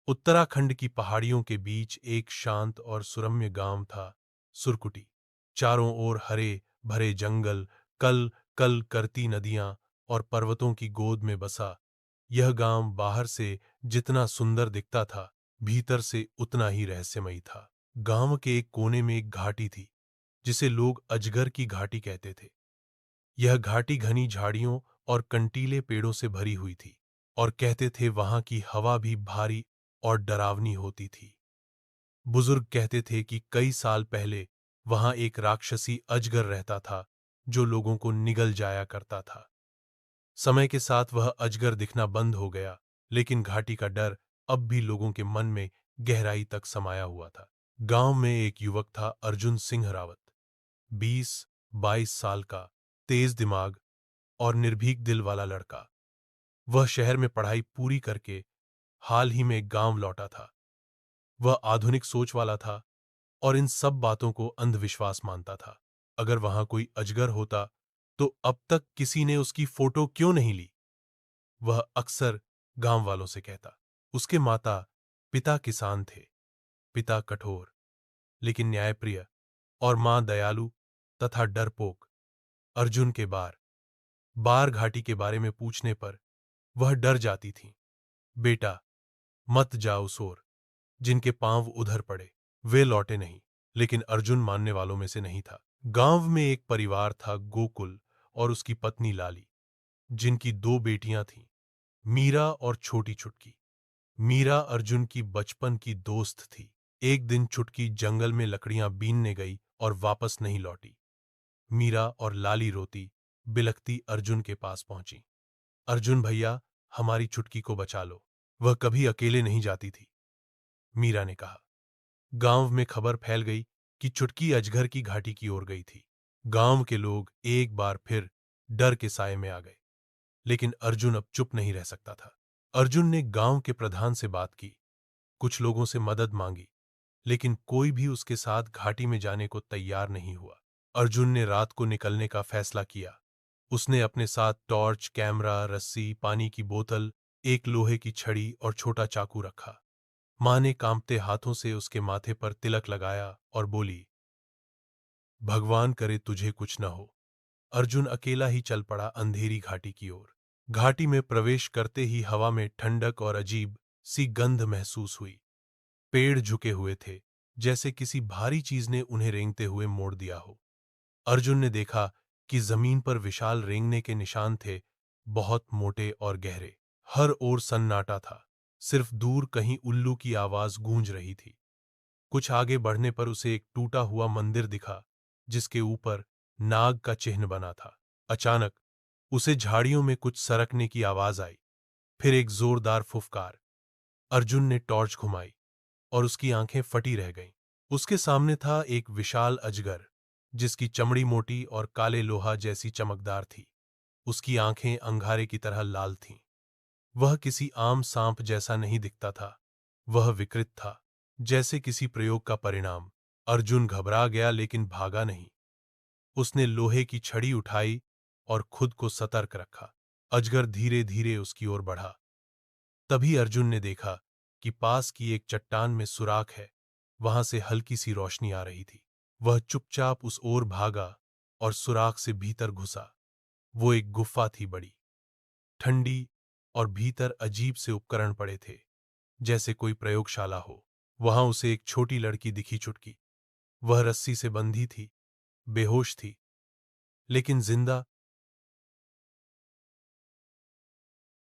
उत्तराखंड की पहाड़ियों के बीच एक शांत और सुरम्य गांव था, सुरकुटी। चारों ओर हरे भरे जंगल, कल कल करती नदियां और पर्वतों की गोद में बसा यह गांव बाहर से जितना सुंदर दिखता था, भीतर से उतना ही रहस्यमयी था। गांव के एक कोने में एक घाटी थी, जिसे लोग अजगर की घाटी कहते थे। यह घाटी घनी झाड़ियों और कंटीले पेड़ों से भरी हुई थी, और कहते थे वहां की हवा भी भारी और डरावनी होती थी। बुजुर्ग कहते थे कि कई साल पहले वहां एक राक्षसी अजगर रहता था, जो लोगों को निगल जाया करता था। समय के साथ वह अजगर दिखना बंद हो गया, लेकिन घाटी का डर अब भी लोगों के मन में गहराई तक समाया हुआ था। गांव में एक युवक था, अर्जुन सिंह रावत। 20-22 साल का, तेज दिमाग और निर्भीक दिल वाला लड़का। वह शहर में पढ़ाई पूरी करके हाल ही में गांव लौटा था। वह आधुनिक सोच वाला था और इन सब बातों को अंधविश्वास मानता था। अगर वहां कोई अजगर होता तो अब तक किसी ने उसकी फोटो क्यों नहीं ली, वह अक्सर गांव वालों से कहता। उसके माता पिता किसान थे, पिता कठोर लेकिन न्यायप्रिय, और मां दयालु तथा डरपोक। अर्जुन के बार बार घाटी के बारे में पूछने पर वह डर जाती थी। बेटा, मत जाओ उस ओर। जिनके पांव उधर पड़े वे लौटे नहीं। लेकिन अर्जुन मानने वालों में से नहीं था। गांव में एक परिवार था, गोकुल और उसकी पत्नी लाली, जिनकी दो बेटियां थीं, मीरा और छोटी छुटकी। मीरा अर्जुन की बचपन की दोस्त थी। एक दिन छुटकी जंगल में लकड़ियां बीनने गई और वापस नहीं लौटी। मीरा और लाली रोती बिलखती अर्जुन के पास पहुंची। अर्जुन भैया, हमारी छुटकी को बचा लो, वह कभी अकेले नहीं जाती थी, मीरा ने कहा। गांव में खबर फैल गई कि छुटकी अजगर की घाटी की ओर गई थी। गांव के लोग एक बार फिर डर के साए में आ गए, लेकिन अर्जुन अब चुप नहीं रह सकता था। अर्जुन ने गांव के प्रधान से बात की, कुछ लोगों से मदद मांगी, लेकिन कोई भी उसके साथ घाटी में जाने को तैयार नहीं हुआ। अर्जुन ने रात को निकलने का फैसला किया। उसने अपने साथ टॉर्च, कैमरा, रस्सी, पानी की बोतल, एक लोहे की छड़ी और छोटा चाकू रखा। मां ने कांपते हाथों से उसके माथे पर तिलक लगाया और बोली, भगवान करे तुझे कुछ न हो। अर्जुन अकेला ही चल पड़ा अंधेरी घाटी की ओर। घाटी में प्रवेश करते ही हवा में ठंडक और अजीब सी गंध महसूस हुई। पेड़ झुके हुए थे, जैसे किसी भारी चीज ने उन्हें रेंगते हुए मोड़ दिया हो। अर्जुन ने देखा कि जमीन पर विशाल रेंगने के निशान थे, बहुत मोटे और गहरे। हर ओर सन्नाटा था, सिर्फ दूर कहीं उल्लू की आवाज गूंज रही थी। कुछ आगे बढ़ने पर उसे एक टूटा हुआ मंदिर दिखा, जिसके ऊपर नाग का चिन्ह बना था। अचानक उसे झाड़ियों में कुछ सरकने की आवाज आई, फिर एक जोरदार फुफकार। अर्जुन ने टॉर्च घुमाई और उसकी आंखें फटी रह गईं। उसके सामने था एक विशाल अजगर, जिसकी चमड़ी मोटी और काले लोहा जैसी चमकदार थी। उसकी आंखें अंगारे की तरह लाल थीं। वह किसी आम सांप जैसा नहीं दिखता था, वह विकृत था, जैसे किसी प्रयोग का परिणाम। अर्जुन घबरा गया लेकिन भागा नहीं। उसने लोहे की छड़ी उठाई और खुद को सतर्क रखा। अजगर धीरे धीरे उसकी ओर बढ़ा। तभी अर्जुन ने देखा कि पास की एक चट्टान में सुराख है, वहां से हल्की सी रोशनी आ रही थी। वह चुपचाप उस ओर भागा और सुराख से भीतर घुसा। वो एक गुफा थी, बड़ी ठंडी, और भीतर अजीब से उपकरण पड़े थे, जैसे कोई प्रयोगशाला हो। वहां उसे एक छोटी लड़की दिखी, चुटकी। वह रस्सी से बंधी थी, बेहोश थी, लेकिन जिंदा